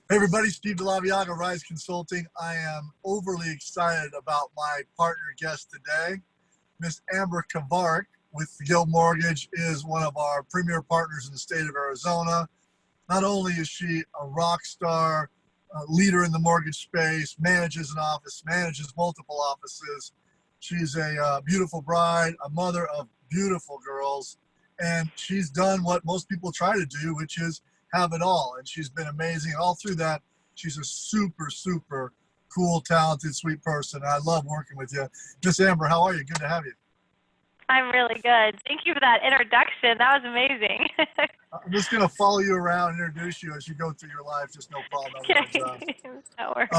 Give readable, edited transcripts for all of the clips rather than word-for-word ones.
Hey everybody, Steve DeLaviaga, Rise Consulting. I am overly excited about my partner guest today. Miss Amber Kovarik with Guild Mortgage is one of our premier partners in the state of Arizona. Not only is she a rock star, a leader in the mortgage space, manages an office, manages multiple offices. She's a beautiful bride, a mother of beautiful girls, and she's done what most people try to do, which is have it all. And she's been amazing. And all through that, she's a super, super cool, talented, sweet person. I love working with you. Miss Amber, how are you? Good to have you. I'm really good. Thank you for that introduction. That was amazing. I'm just going to follow you around and introduce you as you go through your life. Just no problem. Okay, that works.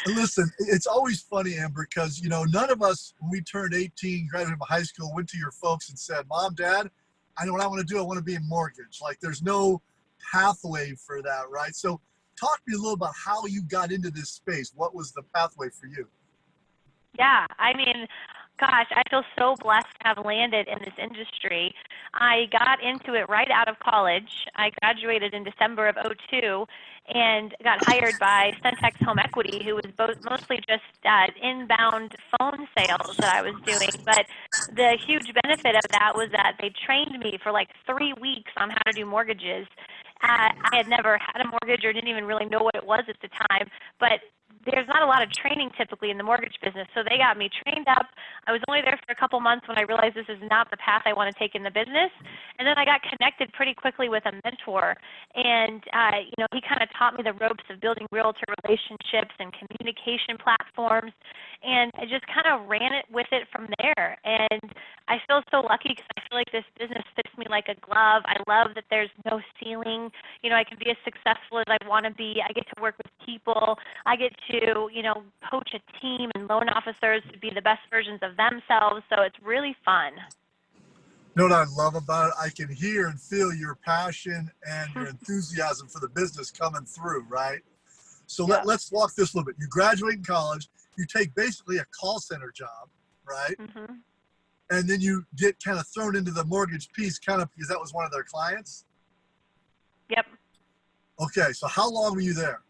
Listen, it's always funny, Amber, because, none of us, when we turned 18, graduated from high school, went to your folks and said, Mom, Dad, I know what I want to do. I want to be in mortgage. Like, there's no pathway for that, right? So talk to me a little about how you got into this space. What was the pathway for you? Yeah, I mean, gosh, I feel so blessed to have landed in this industry. I got into it right out of college. I graduated in December of '02 and got hired by Centex Home Equity, who was mostly just inbound phone sales that I was doing. But the huge benefit of that was that they trained me for like 3 weeks on how to do mortgages. I had never had a mortgage or didn't even really know what it was at the time, but there's not a lot of training typically in the mortgage business, so they got me trained up. I was only there for a couple months when I realized this is not the path I want to take in the business, and then I got connected pretty quickly with a mentor, and he kind of taught me the ropes of building realtor relationships and communication platforms, and I just kind of ran it with it from there. And I feel so lucky because I feel like this business fits me like a glove. I love that there's no ceiling. I can be as successful as I want to be. I get to work with people. I get to, coach a team and loan officers to be the best versions of themselves. So it's really fun. You know what I love about it? I can hear and feel your passion and your enthusiasm for the business coming through, right? So let's walk this a little bit. You graduate in college, you take basically a call center job, right? Mm-hmm. And then you get kind of thrown into the mortgage piece kind of because that was one of their clients? Yep. Okay, so how long were you there?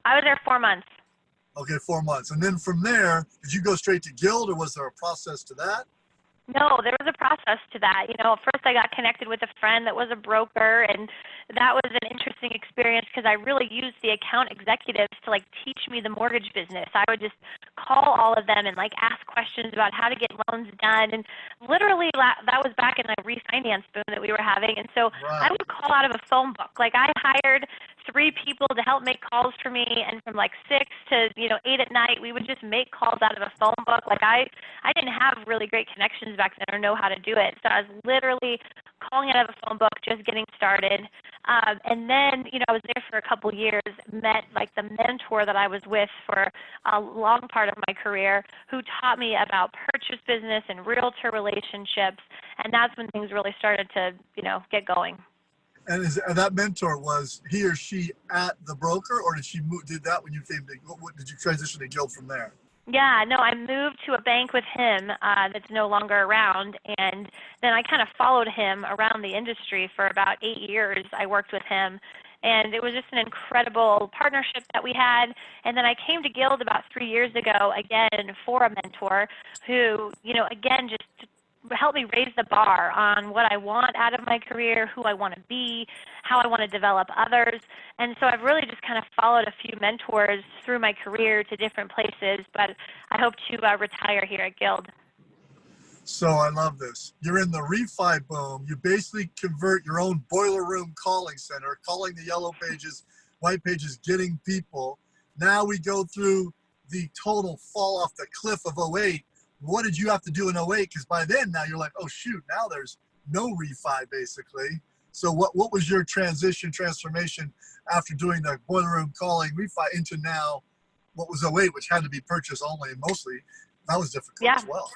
I was there 4 months. Okay, 4 months. And then from there, did you go straight to Guild or was there a process to that? No, there was a process to that. First I got connected with a friend that was a broker, and that was an interesting experience because I really used the account executives to teach me the mortgage business. I would just call all of them and ask questions about how to get loans done, and literally that was back in the refinance boom that we were having, and so I would call out of a phone book. I hired 3 people to help make calls for me, and from 6 to 8 at night, we would just make calls out of a phone book. I didn't have really great connections back then or know how to do it, so I was literally calling out of a phone book, just getting started. And then I was there for a couple years, met the mentor that I was with for a long part of my career, who taught me about purchase business and realtor relationships, and that's when things really started to get going. And that mentor, was he or she at the broker, or did that when you came to, did you transition to Guild from there? Yeah, no, I moved to a bank with him that's no longer around, and then I kind of followed him around the industry for about 8 years. I worked with him, and it was just an incredible partnership that we had. And then I came to Guild about 3 years ago, again, for a mentor who, again, just help me raise the bar on what I want out of my career, who I want to be, how I want to develop others. And so I've really just kind of followed a few mentors through my career to different places, but I hope to retire here at Guild. So I love this. You're in the refi boom. You basically convert your own boiler room calling center, calling the yellow pages, white pages, getting people. Now we go through the total fall off the cliff of '08. What did you have to do in '08? Because by then now you're like, oh shoot, now there's no refi basically. So what was your transformation after doing the boiler room calling refi into now what was '08, which had to be purchase only and mostly? That was difficult as well.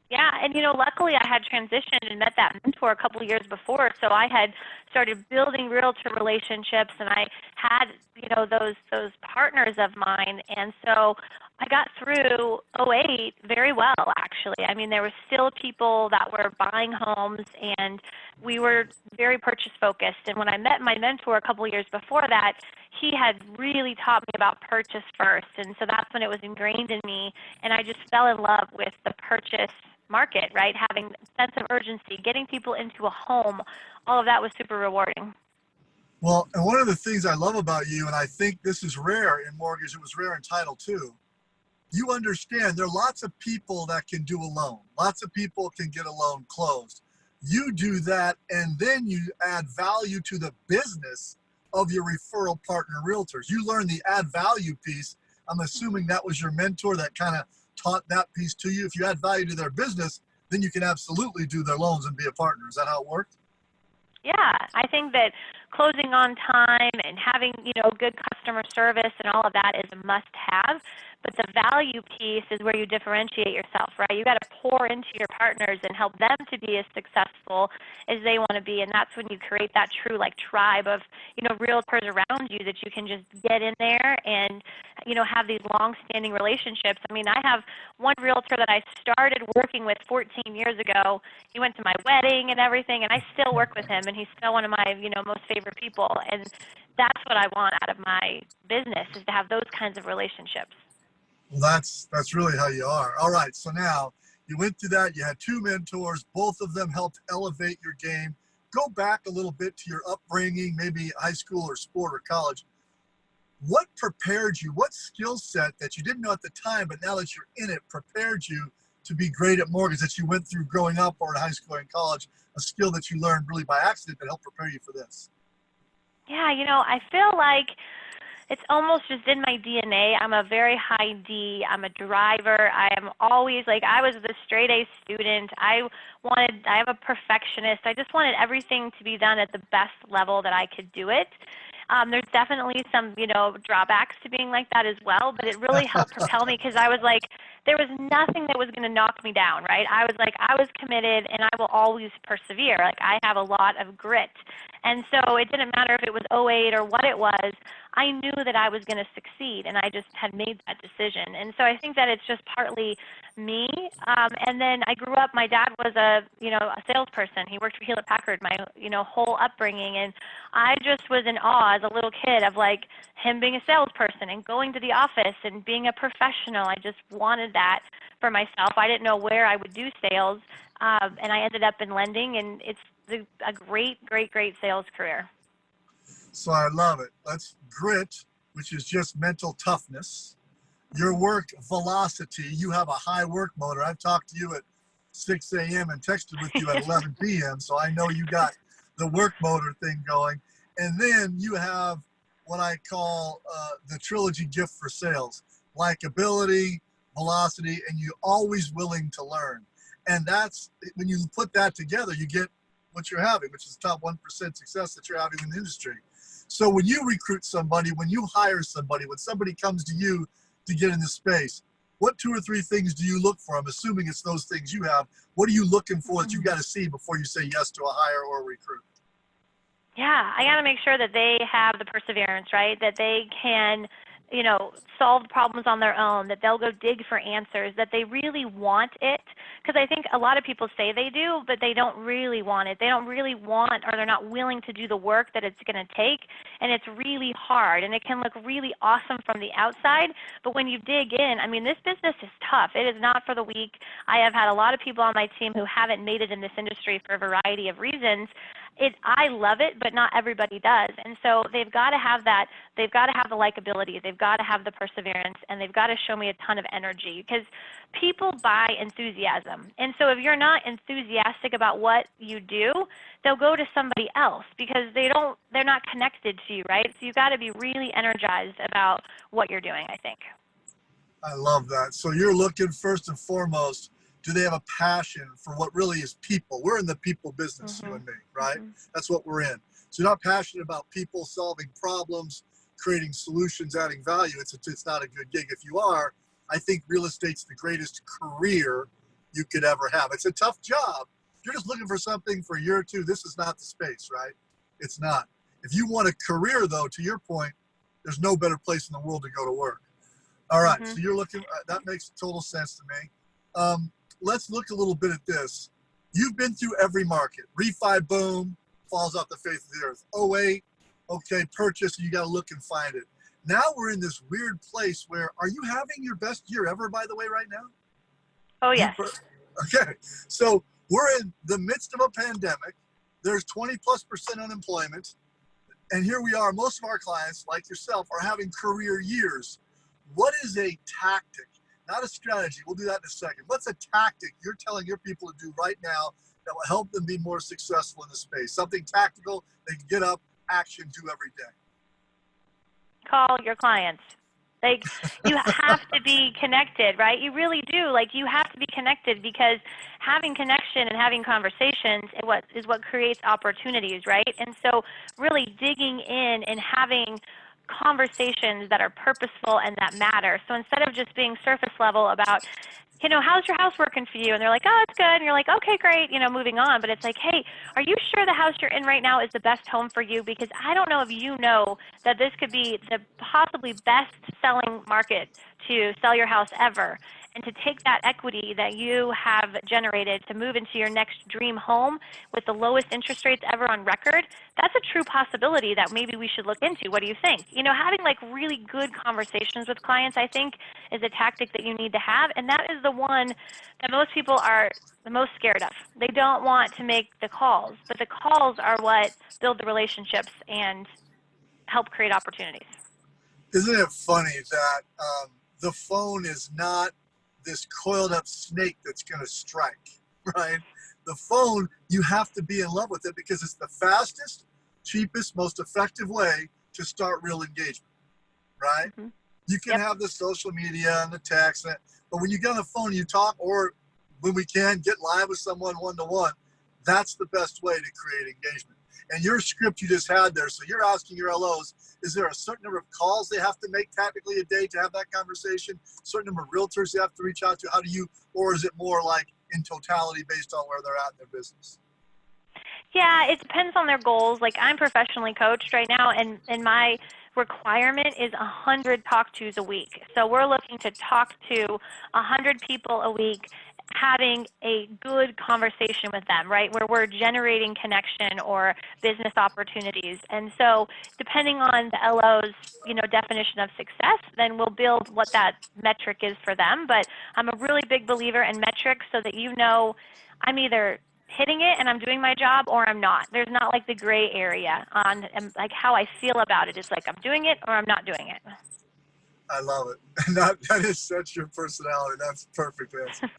Yeah, and luckily I had transitioned and met that mentor a couple of years before, so I had started building realtor relationships, and I had those partners of mine, and so I got through '08 very well, actually. I mean, there were still people that were buying homes, and we were very purchase focused. And when I met my mentor a couple years before that, he had really taught me about purchase first. And so that's when it was ingrained in me, and I just fell in love with the purchase market, right? Having a sense of urgency, getting people into a home, all of that was super rewarding. Well, and one of the things I love about you, and I think this is rare in mortgage, it was rare in title too, you understand there are lots of people that can do a loan. Lots of people can get a loan closed. You do that, and then you add value to the business of your referral partner realtors. You learn the add value piece. I'm assuming that was your mentor that kind of taught that piece to you. If you add value to their business, then you can absolutely do their loans and be a partner. Is that how it worked? Yeah, I think that closing on time and having, good customer service and all of that is a must-have. But the value piece is where you differentiate yourself, right? You got to pour into your partners and help them to be as successful as they want to be, and that's when you create that true tribe of, realtors around you that you can just get in there and, have these long-standing relationships. I mean, I have one realtor that I started working with 14 years ago. He went to my wedding and everything, and I still work with him, and he's still one of my, most favorite people. And that's what I want out of my business, is to have those kinds of relationships. Well, that's really how you are. All right, so now you went through that. You had two mentors. Both of them helped elevate your game. Go back a little bit to your upbringing, maybe high school or sport or college. What prepared you? What skill set that you didn't know at the time, but now that you're in it, prepared you to be great at mortgage that you went through growing up or in high school and college, a skill that you learned really by accident that helped prepare you for this? Yeah, I feel like it's almost just in my DNA. I'm a very high D. I'm a driver. I am always I was the straight A student. I'm a perfectionist. I just wanted everything to be done at the best level that I could do it. There's definitely some, drawbacks to being like that as well, but it really helped propel me because I was there was nothing that was going to knock me down, right? I was committed and I will always persevere. I have a lot of grit. And so it didn't matter if it was '08 or what it was. I knew that I was going to succeed, and I just had made that decision. And so I think that it's just partly me. And then I grew up, my dad was a salesperson. He worked for Hewlett Packard my, whole upbringing. And I just was in awe as a little kid of him being a salesperson and going to the office and being a professional. I just wanted that for myself. I didn't know where I would do sales. And I ended up in lending, and it's a great, great, great sales career. So I love it. That's grit, which is just mental toughness. Your work velocity, you have a high work motor. I've talked to you at 6 a.m. and texted with you at 11 p.m., so I know you got the work motor thing going. And then you have what I call the Trilogy gift for sales: likability, velocity, and you're always willing to learn. And that's, when you put that together, you get what you're having, which is top 1% success that you're having in the industry. So when you recruit somebody, when you hire somebody, when somebody comes to you to get in this space, what 2 or 3 things do you look for? I'm assuming it's those things you have. What are you looking for that you got to see before you say yes to a hire or a recruit? Yeah, I got to make sure that they have the perseverance, right? That they can, solve problems on their own, that they'll go dig for answers, that they really want it. Because I think a lot of people say they do, but they don't really want it. They don't really want, or they're not willing to do the work that it's going to take, and it's really hard, and it can look really awesome from the outside, but when you dig in, I mean, this business is tough. It is not for the weak. I have had a lot of people on my team who haven't made it in this industry for a variety of reasons. I love it, but not everybody does. And so they've got to have that. They've got to have the likability. They've got to have the perseverance, and they've got to show me a ton of energy, because people buy enthusiasm. And so if you're not enthusiastic about what you do, they'll go to somebody else because they're not connected to you, right? So you've got to be really energized about what you're doing, I think. I love that. So you're looking first and foremost, do they have a passion for what really is people? We're in the people business, you and me, right? That's what we're in. So you're not passionate about people, solving problems, creating solutions, adding value. It's not a good gig. If you are, I think real estate's the greatest career you could ever have. It's a tough job. If you're just looking for something for a year or two, this is not the space, right? It's not. If you want a career, though, to your point, there's no better place in the world to go to work. All right, Hmm. so you're looking, that makes total sense to me. Let's look a little bit at this. You've been through every market. Refi, boom, falls off the face of the earth. '08, okay, purchase, you got to look and find it. Now we're in this weird place where, are you having your best year ever, by the way, right now? Oh, You, yes. okay, so we're in the midst of a pandemic. There's 20+% unemployment. And here we are, most of our clients, like yourself, are having career years. What is a tactic, not a strategy? We'll do that in a second. What's a tactic you're telling your people to do right now that will help them be more successful in the space? Something tactical they can get up, action, do every day. Call your clients. Like, you have to be connected, right? You really do. Like, you have to be connected, because having connection and having conversations is what creates opportunities, right? And so really digging in and having conversations that are purposeful and that matter. So instead of just being surface level about, how's your house working for you? And they're like, oh, it's good. And you're like, okay, great, moving on. But it's like, hey, are you sure the house you're in right now is the best home for you? Because I don't know if you know that this could be the possibly best selling market to sell your house ever. And to take that equity that you have generated to move into your next dream home with the lowest interest rates ever on record, that's a true possibility that maybe we should look into. What do you think? Having like really good conversations with clients, I think, is a tactic that you need to have. And that is the one that most people are the most scared of. They don't want to make the calls, but the calls are what build the relationships and help create opportunities. Isn't it funny that the phone is not this coiled up snake that's going to strike, right? The phone, you have to be in love with it because it's the fastest, cheapest, most effective way to start real engagement, right? Mm-hmm. You can have the social media and the text, but when you get on the phone, you talk, or when we can, get live with someone one-to-one. That's the best way to create engagement. And your script you just had there, so you're asking your LOs, is there a certain number of calls they have to make tactically a day to have that conversation? Certain number of realtors they have to reach out to? How do you, or is it more like in totality based on where they're at in their business? Yeah, it depends on their goals. Like, I'm professionally coached right now, and my requirement is 100 talk-tos a week. So we're looking to talk to 100 people a week, having a good conversation with them, right, where we're generating connection or business opportunities. And so depending on the LO's, definition of success, then we'll build what that metric is for them. But I'm a really big believer in metrics so that I'm either hitting it and I'm doing my job, or I'm not. There's not like the gray area on like how I feel about it. It's like I'm doing it or I'm not doing it. I love it. And that is such your personality. That's a perfect answer.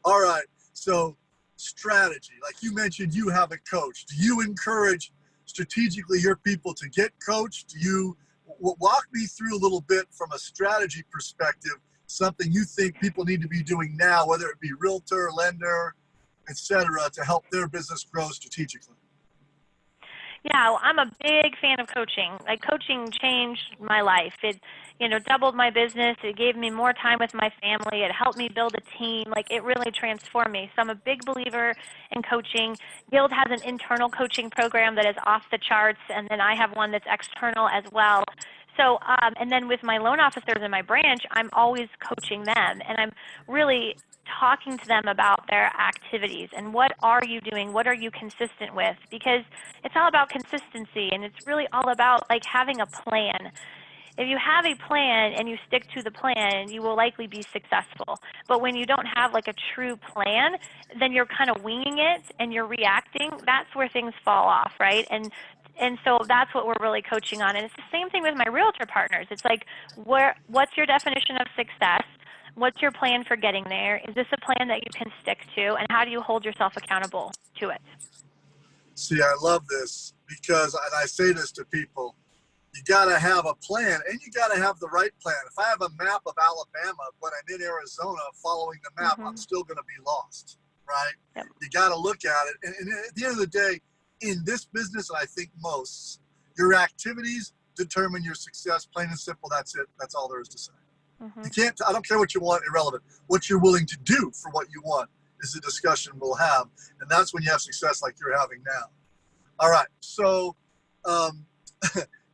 All right. So strategy, like you mentioned, you have a coach. Do you encourage strategically your people to get coached? Do you walk me through a little bit from a strategy perspective, something you think people need to be doing now, whether it be realtor, lender, etc., to help their business grow strategically? Yeah, well, I'm a big fan of coaching. Like, coaching changed my life. It, doubled my business. It gave me more time with my family. It helped me build a team. Like, it really transformed me. So I'm a big believer in coaching. Guild has an internal coaching program that is off the charts, and then I have one that's external as well. So, and then with my loan officers in my branch, I'm always coaching them, and I'm really talking to them about their activities and what are you doing, what are you consistent with, because it's all about consistency, and it's really all about like having a plan. If you have a plan and you stick to the plan, you will likely be successful. But when you don't have like a true plan, then you're kind of winging it and you're reacting. That's where things fall off, right? And so that's what we're really coaching on. And it's the same thing with my realtor partners. It's like, what's your definition of success? What's your plan for getting there? Is this a plan that you can stick to? And how do you hold yourself accountable to it? See, I love this because, and I say this to people, you got to have a plan and you got to have the right plan. If I have a map of Alabama, but I'm in Arizona following the map, I'm still going to be lost, right? Yep. You got to look at it. And at the end of the day, in this business, and I think most, your activities determine your success, plain and simple. That's it. That's all there is to say. You can't, I don't care what you want, irrelevant. What you're willing to do for what you want is the discussion we'll have. And that's when you have success like you're having now. All right. So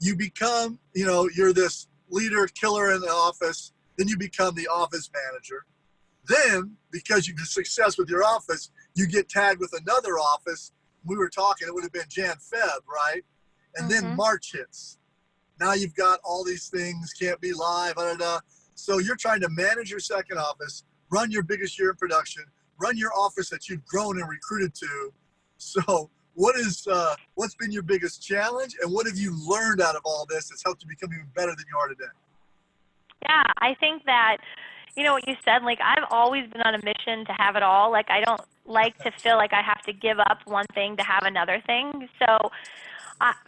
you become, you're this leader, killer in the office. Then you become the office manager. Then, because you've had success with your office, you get tagged with another office. We were talking, it would have been Jan Feb, right? And then March hits. Now you've got all these things, can't be live, blah, blah, blah. So you're trying to manage your second office, run your biggest year in production, run your office that you've grown and recruited to. So what's been your biggest challenge, and what have you learned out of all this that's helped you become even better than you are today? Yeah, I think that, you know what you said, like I've always been on a mission to have it all. Like I don't like to feel like I have to give up one thing to have another thing. So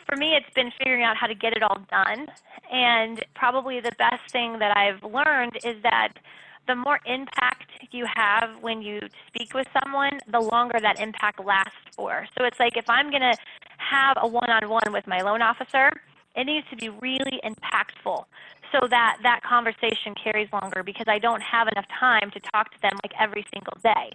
for me, it's been figuring out how to get it all done. And probably the best thing that I've learned is that the more impact you have when you speak with someone, the longer that impact lasts for. So it's like if I'm going to have a one-on-one with my loan officer, it needs to be really impactful so that that conversation carries longer, because I don't have enough time to talk to them like every single day.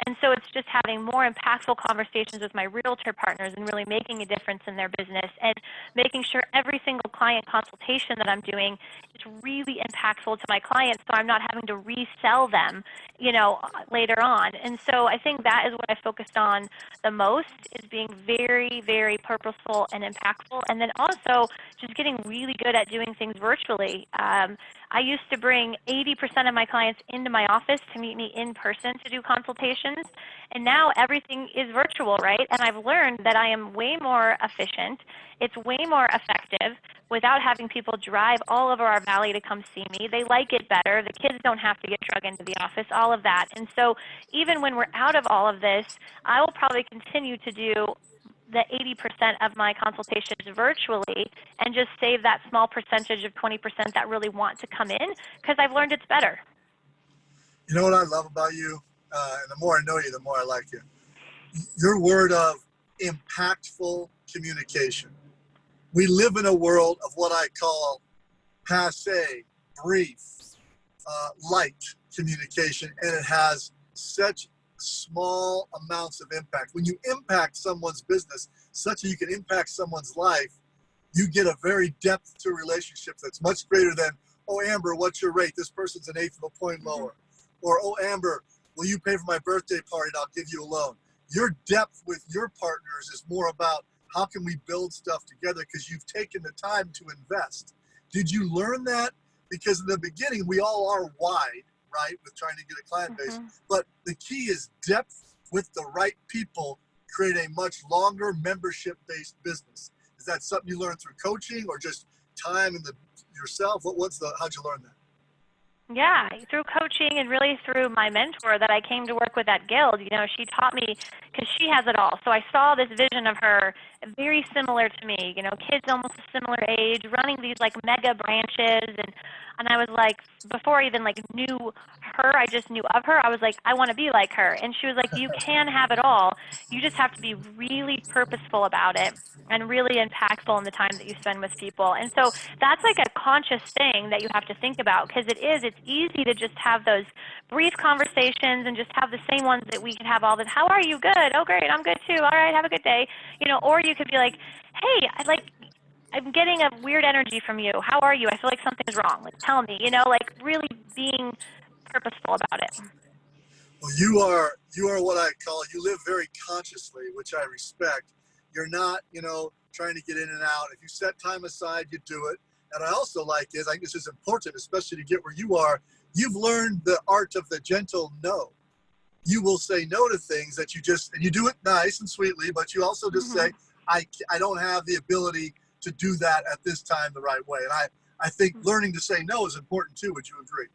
And so it's just having more impactful conversations with my realtor partners and really making a difference in their business, and making sure every single client consultation that I'm doing is really impactful to my clients, so I'm not having to resell them, you know, later on. And so I think that is what I focused on the most, is being very, very purposeful and impactful, and then also just getting really good at doing things virtually. I used to bring 80% of my clients into my office to meet me in person to do consultations, and now everything is virtual, right? And I've learned that I am way more efficient. It's way more effective without having people drive all over our valley to come see me. They like it better. The kids don't have to get drug into the office, all of that. And so even when we're out of all of this, I will probably continue to do the 80% of my consultations virtually and just save that small percentage of 20% that really want to come in, because I've learned it's better. You know what I love about you? And the more I know you, the more I like you. Your word of impactful communication. We live in a world of what I call passe, brief, light communication, and it has such small amounts of impact. When you impact someone's business such that you can impact someone's life, you get a very depth to a relationship that's much greater than, oh, Amber, what's your rate? This person's an eighth of a point lower. Or, oh, Amber, will you pay for my birthday party and I'll give you a loan? Your depth with your partners is more about how can we build stuff together, because you've taken the time to invest. Did you learn that? Because in the beginning, we all are wide, right, with trying to get a client base. But the key is depth with the right people create a much longer membership-based business. Is that something you learned through coaching or just time in yourself? How'd you learn that? Yeah, through coaching and really through my mentor that I came to work with at Guild. You know, she taught me, because she has it all. So I saw this vision of her very similar to me, you know, kids almost a similar age, running these like mega branches. And I was like, before I even like knew her, I just knew of her. I was like, I want to be like her. And she was like, you can have it all. You just have to be really purposeful about it and really impactful in the time that you spend with people. And so that's like a conscious thing that you have to think about, because it's easy to just have those brief conversations and just have the same ones that we can have all the time. How are you? Good. Oh, great. I'm good too. All right. Have a good day. You know, or you could be like, hey, I'm getting a weird energy from you. How are you? I feel like something's wrong. Like, tell me, you know, like really being purposeful about it. Well, you are what I call, you live very consciously, which I respect. You're not, trying to get in and out. If you set time aside, you do it. And I also like I think this is important, especially to get where you are. You've learned the art of the gentle no. You will say no to things that and you do it nice and sweetly, but you also just say, I don't have the ability to do that at this time the right way. And I think learning to say no is important too. Would you agree?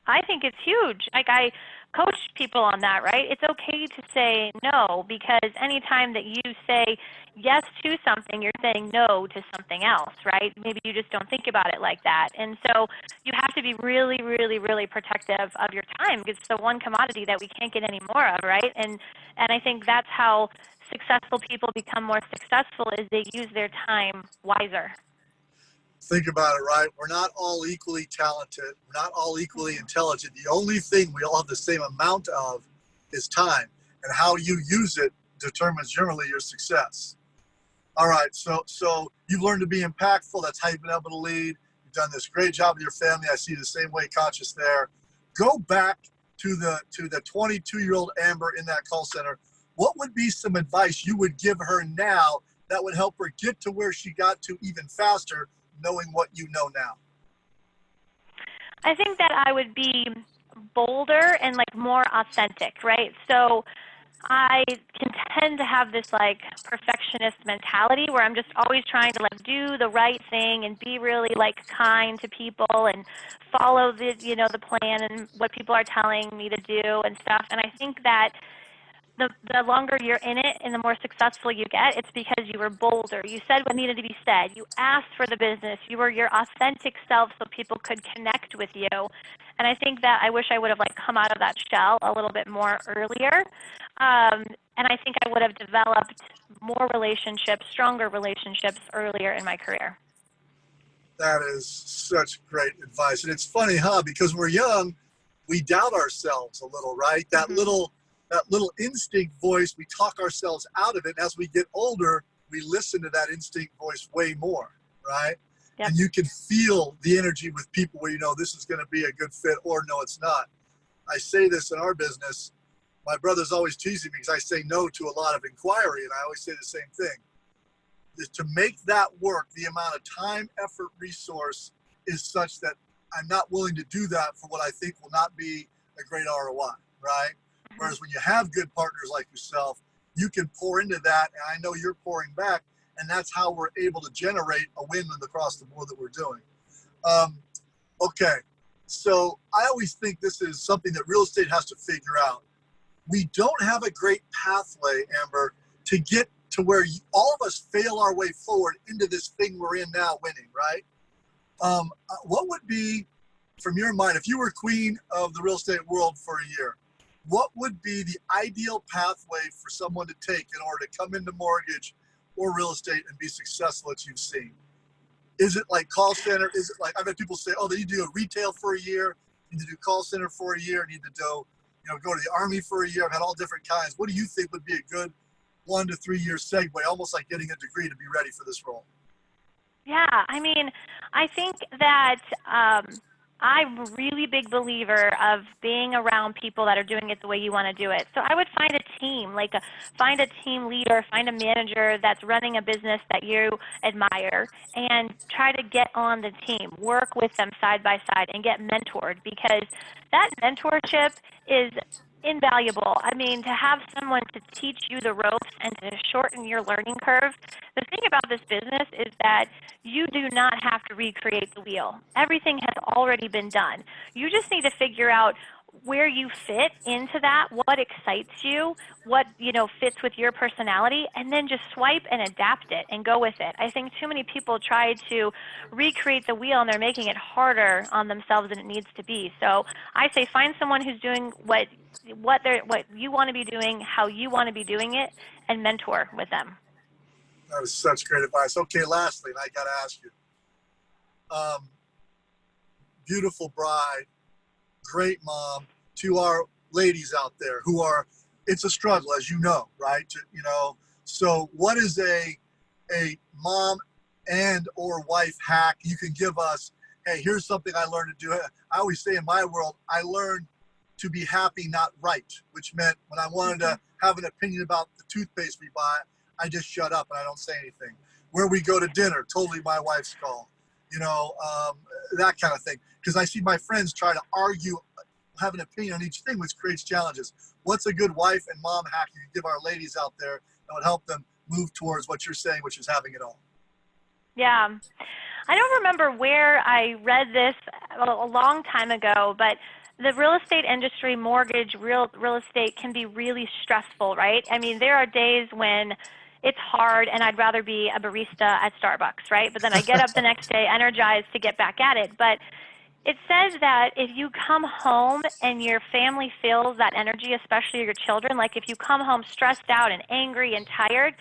I think it's huge. Like, I coach people on that, right? It's okay to say no, because anytime that you say yes to something, you're saying no to something else, right? Maybe you just don't think about it like that. And so you have to be really, really, really protective of your time, because it's the one commodity that we can't get any more of, right? And I think that's how successful people become more successful, is they use their time wiser. Think about it, right? We're not all equally talented. We're not all equally intelligent. The only thing we all have the same amount of is time, and how you use it determines generally your success. All right, so you've learned to be impactful. That's how you've been able to lead. You done this great job with your family. I see the same way, conscious there. Go back to the 22-year-old Amber in that call center. What would be some advice you would give her now that would help her get to where she got to even faster, knowing what you know now? I think that I would be bolder and like more authentic, right? So I can tend to have this like perfectionist mentality where I'm just always trying to like do the right thing and be really like kind to people and follow the the plan and what people are telling me to do and stuff. And I think that the longer you're in it and the more successful you get, it's because you were bolder. You said what needed to be said. You asked for the business. You were your authentic self so people could connect with you. And I think that I wish I would have like come out of that shell a little bit more earlier. And I think I would have developed more relationships, stronger relationships earlier in my career. That is such great advice. And it's funny, huh? Because we're young, we doubt ourselves a little, right? That little instinct voice, we talk ourselves out of it. And as we get older, we listen to that instinct voice way more, right? Yep. And you can feel the energy with people where you know this is going to be a good fit or no, it's not. I say this in our business. My brother's always teasing me because I say no to a lot of inquiry, and I always say the same thing. Is to make that work, the amount of time, effort, resource is such that I'm not willing to do that for what I think will not be a great ROI, right? Whereas when you have good partners like yourself, you can pour into that, and I know you're pouring back, and that's how we're able to generate a win across the board that we're doing. Okay, so I always think this is something that real estate has to figure out. We don't have a great pathway, Amber, to get to where all of us fail our way forward into this thing we're in now, winning, right? What would be, from your mind, if you were queen of the real estate world for a year, what would be the ideal pathway for someone to take in order to come into mortgage or real estate and be successful that you've seen? Is it like call center? Is it like, I've had people say, oh, they need to do retail for a year, need to do call center for a year, need to do, go to the Army for a year. I've had all different kinds. What do you think would be a good 1 to 3 year segue, almost like getting a degree to be ready for this role? Yeah, I mean, I think that I'm a really big believer of being around people that are doing it the way you want to do it. So I would find a team, find a team leader, find a manager that's running a business that you admire, and try to get on the team, work with them side by side, and get mentored, because that mentorship is invaluable. I mean, to have someone to teach you the ropes and to shorten your learning curve. The thing about this business is that you do not have to recreate the wheel. Everything has already been done. You just need to figure out where you fit into that, what excites you, what fits with your personality, and then just swipe and adapt it and go with it. I think too many people try to recreate the wheel and they're making it harder on themselves than it needs to be. So I say find someone who's doing what you want to be doing, how you want to be doing it, and mentor with them. That was such great advice. Okay, lastly, and I got to ask you, beautiful bride, great mom, to our ladies out there who are, it's a struggle, as you know, right? So what is a mom and or wife hack you can give us? Hey, here's something I learned to do. I always say in my world, I learned to be happy, not right, which meant when I wanted to have an opinion about the toothpaste we buy, I just shut up and I don't say anything. Where we go to dinner, totally my wife's call, that kind of thing. Because I see my friends try to argue, have an opinion on each thing, which creates challenges. What's a good wife and mom hack you can give our ladies out there that would help them move towards what you're saying, which is having it all? Yeah. I don't remember where I read this a long time ago, but the real estate industry, mortgage, real estate can be really stressful, right? I mean, there are days when it's hard and I'd rather be a barista at Starbucks, right? But then I get up the next day energized to get back at it. But it says that if you come home and your family feels that energy, especially your children, like if you come home stressed out and angry and tired,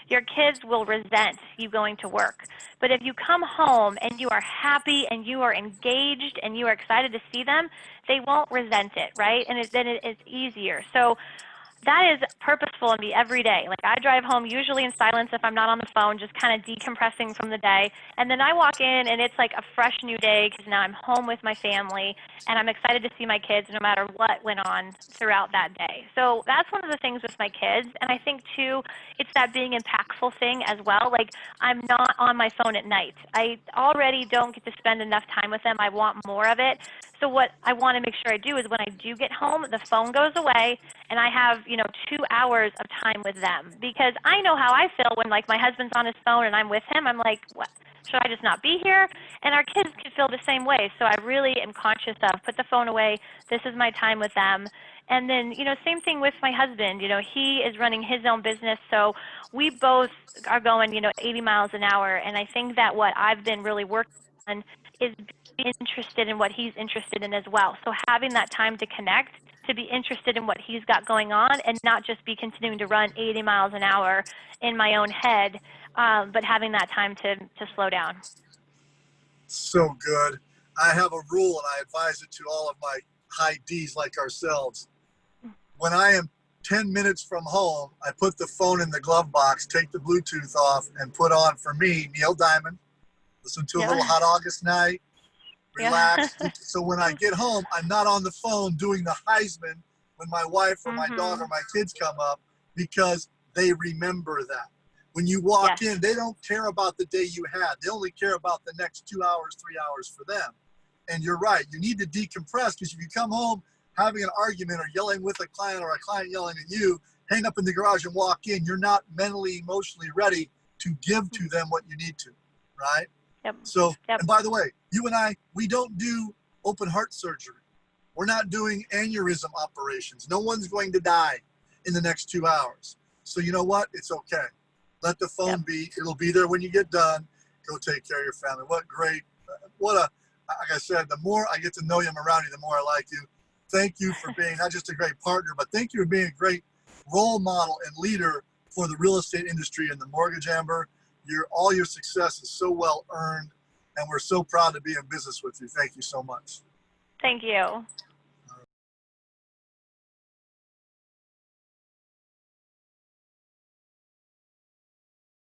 your kids will resent you going to work. But if you come home and you are happy and you are engaged and you are excited to see them, they won't resent it, right? And then it's easier. So that is purposeful in me every day. Like I drive home usually in silence if I'm not on the phone, just kind of decompressing from the day. And then I walk in and it's like a fresh new day because now I'm home with my family and I'm excited to see my kids no matter what went on throughout that day. So that's one of the things with my kids. And I think too, it's that being impactful thing as well. Like I'm not on my phone at night. I already don't get to spend enough time with them. I want more of it. So what I want to make sure I do is when I do get home, the phone goes away and I have, 2 hours of time with them, because I know how I feel when like my husband's on his phone and I'm with him. I'm like, what? Should I just not be here? And our kids could feel the same way. So I really am conscious of put the phone away. This is my time with them. And then, same thing with my husband. He is running his own business. So we both are going, 80 miles an hour. And I think that what I've been really working on is being interested in what he's interested in as well. So having that time to connect, to be interested in what he's got going on and not just be continuing to run 80 miles an hour in my own head, but having that time to slow down. So good. I have a rule and I advise it to all of my high Ds like ourselves. When I am 10 minutes from home, I put the phone in the glove box, take the Bluetooth off, and put on, for me, Neil Diamond, listen to a little Hot August Night, relax. Yeah. So when I get home, I'm not on the phone doing the Heisman when my wife or my dog or my kids come up, because they remember that. When you walk in, they don't care about the day you had. They only care about the next 2 hours, 3 hours for them. And you're right. You need to decompress, because if you come home having an argument or yelling with a client or a client yelling at you, hang up in the garage and walk in, you're not mentally, emotionally ready to give to them what you need to, right? Yep. So, and by the way, you and I, we don't do open heart surgery. We're not doing aneurysm operations. No one's going to die in the next 2 hours. So you know what? It's okay. Let the phone be. It'll be there when you get done. Go take care of your family. What great, like I said, the more I get to know you, I'm around you, the more I like you. Thank you for being not just a great partner, but thank you for being a great role model and leader for the real estate industry and the mortgage, Amber. All your success is so well earned, and we're so proud to be in business with you. Thank you so much. Thank you.